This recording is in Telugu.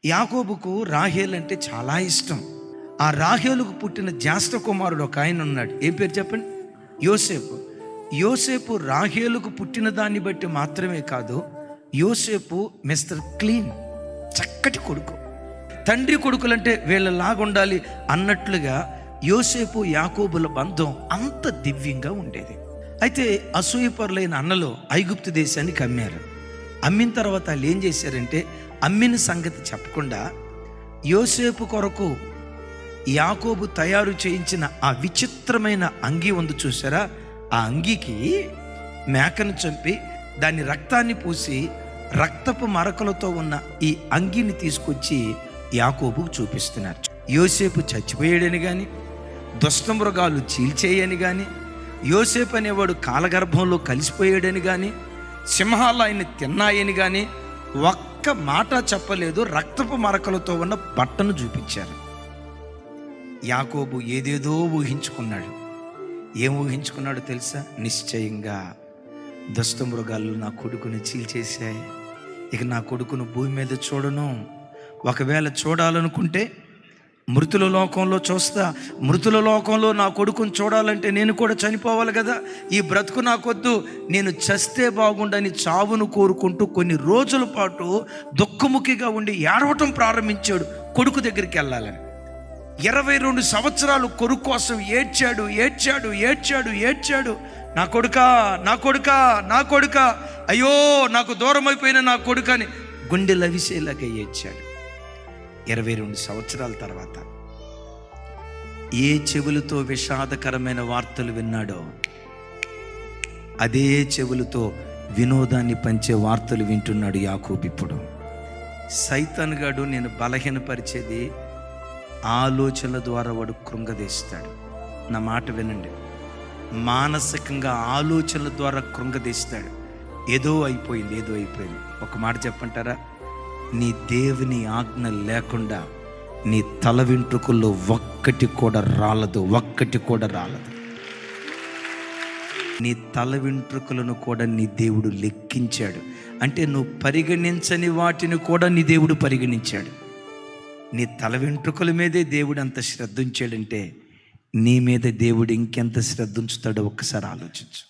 యాకోబుకు రాహేల్ అంటే చాలా ఇష్టం. ఆ రాహేలుకు పుట్టిన జ్యేష్ఠ కుమారుడు ఒక ఆయన ఉన్నాడు. ఏం పేరు చెప్పండి? యోసేపు. యోసేపు రాహేలుకు పుట్టిన దాన్ని బట్టి మాత్రమే కాదు, యోసేపు మిస్టర్ క్లీన్, చక్కటి కొడుకు. తండ్రి కొడుకులంటే వీళ్ళలాగుండాలి అన్నట్లుగా యోసేపు యాకోబుల బంధం అంత దివ్యంగా ఉండేది. అయితే అసూయపరులైన అన్నలు ఐగుప్తు దేశానికి అమ్మారు. అమ్మిన తర్వాత వాళ్ళు ఏం చేశారంటే, అమ్మిన సంగతి చెప్పకుండా యోసేపు కొరకు యాకోబు తయారు చేయించిన ఆ విచిత్రమైన అంగీ ఉంది చూసారా, ఆ అంగీకి మేకను చంపి దాని రక్తాన్ని పూసి రక్తపు మరకలతో ఉన్న ఈ అంగీని తీసుకొచ్చి యాకోబుకు చూపిస్తున్నారు. యోసేపు చచ్చిపోయాడని కానీ, దుష్టమృగాలు చీల్చేయని కానీ, యోసేపు అనేవాడు కాలగర్భంలో కలిసిపోయాడని కానీ, సింహాలు ఆయన్ని తిన్నాయని కానీ ఒక్క మాట చెప్పలేదు. రక్తపు మరకలతో ఉన్న బట్టను చూపించారు. యాకోబు ఏదేదో ఊహించుకున్నాడు. ఏం ఊహించుకున్నాడో తెలుసా? నిశ్చయంగా దుష్టమృగాలు నా కొడుకుని చీల్చేశాయి, ఇక నా కొడుకును భూమి మీద చూడను. ఒకవేళ చూడాలనుకుంటే మృతుల లోకంలో చూస్తా. మృతుల లోకంలో నా కొడుకుని చూడాలంటే నేను కూడా చనిపోవాలి కదా. ఈ బ్రతుకు నాకొద్దు, నేను చస్తే బాగుండని చావును కోరుకుంటూ కొన్ని రోజుల పాటు దుఃఖముఖిగా ఉండి ఏడవటం ప్రారంభించాడు కొడుకు దగ్గరికి వెళ్ళాలని. 22 సంవత్సరాలు కొడుకు కోసం ఏడ్చాడు ఏడ్చాడు ఏడ్చాడు ఏడ్చాడు. నా కొడుకా, నా కొడుకా, నా కొడుకా, అయ్యో నాకు దూరం అయిపోయిన నా కొడుకని గుండె లవిసేలాగా ఏడ్చాడు. 22 సంవత్సరాల తర్వాత ఏ చెవులతో విషాదకరమైన వార్తలు విన్నాడో అదే చెవులతో వినోదాన్ని పంచే వార్తలు వింటున్నాడు యాకోబు. ఇప్పుడు సైతాన్ గాడు నేను బలహీనపరిచేది ఆలోచనల ద్వారా వాడు కృంగదీస్తాడు. నా మాట వినండి, మానసికంగా ఆలోచనల ద్వారా కృంగదీస్తాడు. ఏదో అయిపోయింది. ఒక మాట చెప్పంటారా? నీ దేవుని ఆజ్ఞ లేకుండా నీ తల వెంట్రుకల్లో ఒక్కటి కూడా రాలదు. నీ తల వెంట్రుకలను కూడా నీ దేవుడు లెక్కించాడు. అంటే నువ్వు పరిగణించని వాటిని కూడా నీ దేవుడు పరిగణించాడు. నీ తల వెంట్రుకల మీదే దేవుడు అంత శ్రద్ధ ఉంచాడంటే నీ మీద దేవుడు ఇంకెంత శ్రద్ధ ఉంచుతాడో ఒక్కసారి ఆలోచించు.